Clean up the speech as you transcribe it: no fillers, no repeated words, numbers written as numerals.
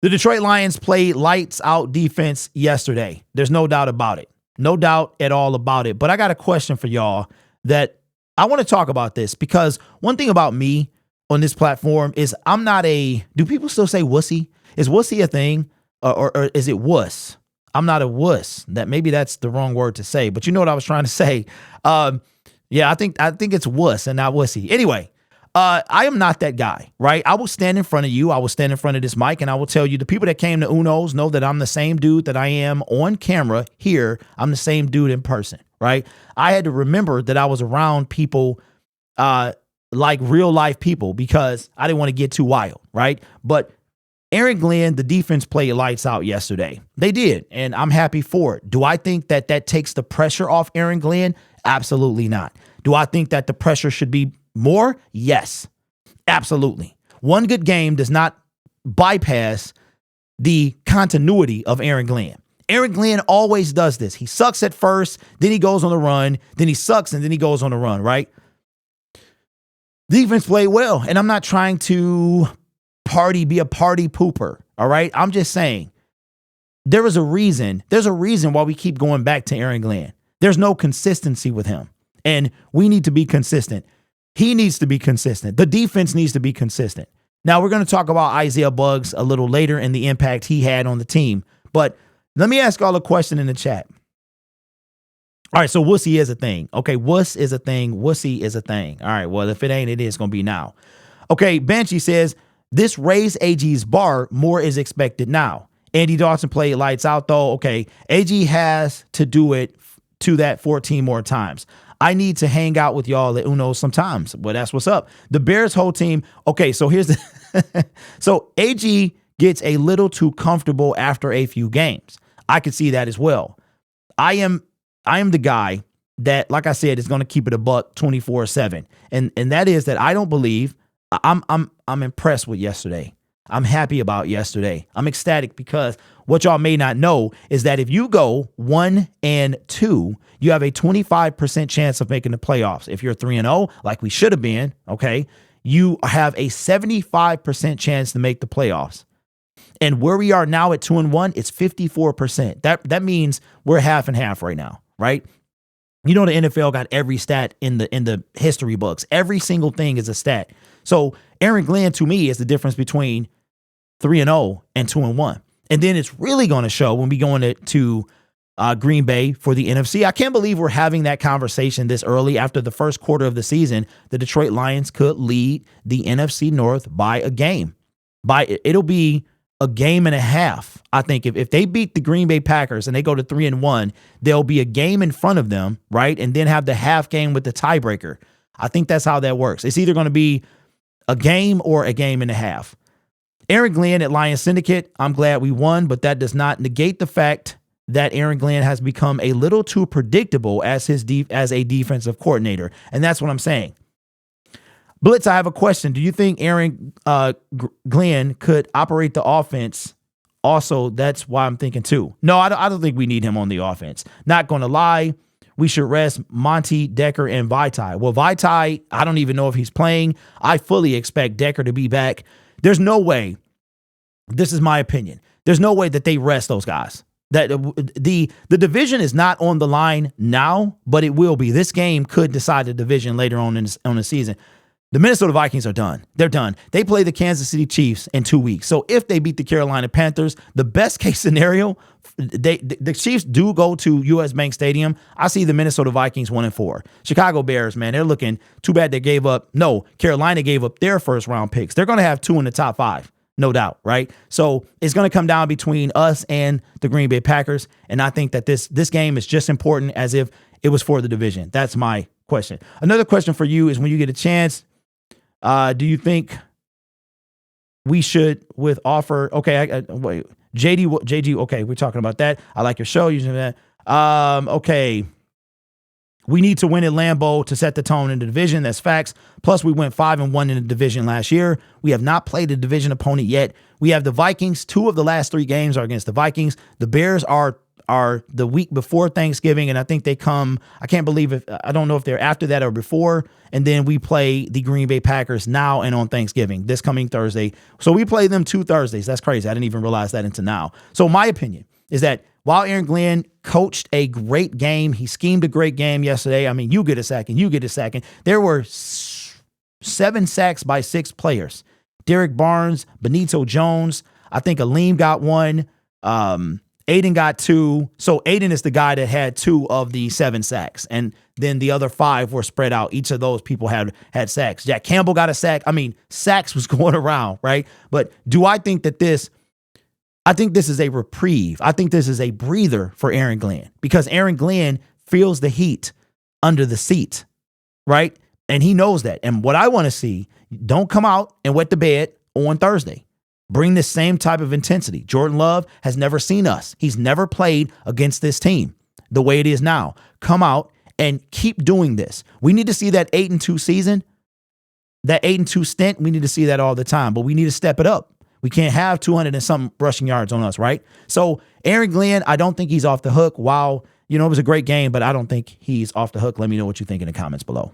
The Detroit Lions played lights out defense yesterday. There's no doubt about it. No doubt at all about it. But I got a question for y'all that I want to talk about this, because one thing about me on this platform is I'm not do people still say wussy? Is wussy a thing or is it wuss? I'm not a wuss. Maybe that's the wrong word to say, but you know what I was trying to say. Yeah, I think it's wuss and not wussy. Anyway, I am not that guy, right? I will stand in front of you. I will stand in front of this mic and I will tell you, the people that came to Uno's know that I'm the same dude that I am on camera here. I'm the same dude in person, right? I had to remember that I was around people like real life people because I didn't want to get too wild, right? But Aaron Glenn, the defense played lights out yesterday. They did, and I'm happy for it. Do I think that takes the pressure off Aaron Glenn? Absolutely not. Do I think that the pressure should be more? Yes, absolutely. One good game does not bypass the continuity of Aaron Glenn. Aaron Glenn always does this. He sucks at first, then he goes on the run, then he sucks, and then he goes on the run, right? Defense played well, and I'm not trying to be a party pooper, all right? I'm just saying there's a reason why we keep going back to Aaron Glenn. There's no consistency with him, and we need to be consistent. He needs to be consistent. The defense needs to be consistent. Now, we're going to talk about Isaiah Buggs a little later and the impact he had on the team, but let me ask y'all a question in the chat. All right, so wussy is a thing. Okay, wuss is a thing. Wussy is a thing. All right, well, if it ain't, it is going to be now. Okay, Banshee says, this raised AG's bar. More is expected now. Andy Dawson played lights out, though. Okay, AG has to do it to that 14 more times. I need to hang out with y'all at Uno sometimes. Well, that's what's up. The Bears' whole team. Okay, so here's the so AG gets a little too comfortable after a few games. I could see that as well. I am the guy that, like I said, is going to keep it a buck 24/7. And that is that I don't believe I'm impressed with yesterday. I'm happy about yesterday. I'm ecstatic because what y'all may not know is that if you go 1-2, you have a 25% chance of making the playoffs. If you're 3-0, like we should have been, okay, you have a 75% chance to make the playoffs. And where we are now at 2-1, it's 54%. That means we're half and half right now, right? You know, the NFL got every stat in the history books. Every single thing is a stat. So Aaron Glenn, to me, is the difference between 3-0 and 2-1. And then it's really going to show when we go into Green Bay for the NFC. I can't believe we're having that conversation this early after the first quarter of the season. The Detroit Lions could lead the NFC North by a game. It'll be a game and a half. I think if they beat the Green Bay Packers and they go to 3-1, there'll be a game in front of them, right? And then have the half game with the tiebreaker. I think that's how that works. It's either going to be a game or a game and a half. Aaron Glenn at Lions Syndicate, I'm glad we won, but that does not negate the fact that Aaron Glenn has become a little too predictable as a defensive coordinator. And that's what I'm saying. Blitz, I have a question. Do you think Aaron Glenn could operate the offense? Also, that's why I'm thinking too. No, I don't think we need him on the offense. Not going to lie. We should rest Monty, Decker, and Vitae. Well, Vitae, I don't even know if he's playing. I fully expect Decker to be back. There's no way, this is my opinion, there's no way that they rest those guys. That the division is not on the line now, but it will be. This game could decide the division later on in the season. The Minnesota Vikings are done. They're done. They play the Kansas City Chiefs in 2 weeks. So if they beat the Carolina Panthers, the best case scenario, the Chiefs do go to US Bank Stadium. I see the Minnesota Vikings 1-4. Chicago Bears, man, they're looking too bad they gave up. No, Carolina gave up their first round picks. They're going to have 2 in the top 5, no doubt, right? So it's going to come down between us and the Green Bay Packers. And I think that this game is just important as if it was for the division. That's my question. Another question for you is when you get a chance, do you think we should with offer? Okay, wait, JG. Okay, we're talking about that. I like your show using that. Okay, we need to win at Lambeau to set the tone in the division. That's facts. Plus, we went 5-1 in the division last year. We have not played a division opponent yet. We have the Vikings. 2 of the last 3 games are against the Vikings. The Bears are are the week before Thanksgiving, and I think they come. I can't believe if I don't know if they're after that or before. And then we play the Green Bay Packers now and on Thanksgiving this coming Thursday. So we play them 2 Thursdays. That's crazy. I didn't even realize that until now. So my opinion is that while Aaron Glenn coached a great game, he schemed a great game yesterday. I mean, you get a sack and you get a sack. And there were 7 sacks by 6 players. Derek Barnes, Benito Jones. I think Aleem got 1. Aiden got 2. So Aiden is the guy that had 2 of the 7 sacks. And then the other 5 were spread out. Each of those people had sacks. Jack Campbell got a sack. I mean, sacks was going around, right? But do I think that I think this is a reprieve. I think this is a breather for Aaron Glenn because Aaron Glenn feels the heat under the seat, right? And he knows that. And what I want to see, don't come out and wet the bed on Thursday. Bring the same type of intensity. Jordan Love has never seen us. He's never played against this team the way it is now. Come out and keep doing this. We need to see that 8-2 season, that 8-2 stint. We need to see that all the time, but we need to step it up. We can't have 200 and some rushing yards on us, right? So Aaron Glenn, I don't think he's off the hook. Wow, it was a great game, but I don't think he's off the hook. Let me know what you think in the comments below.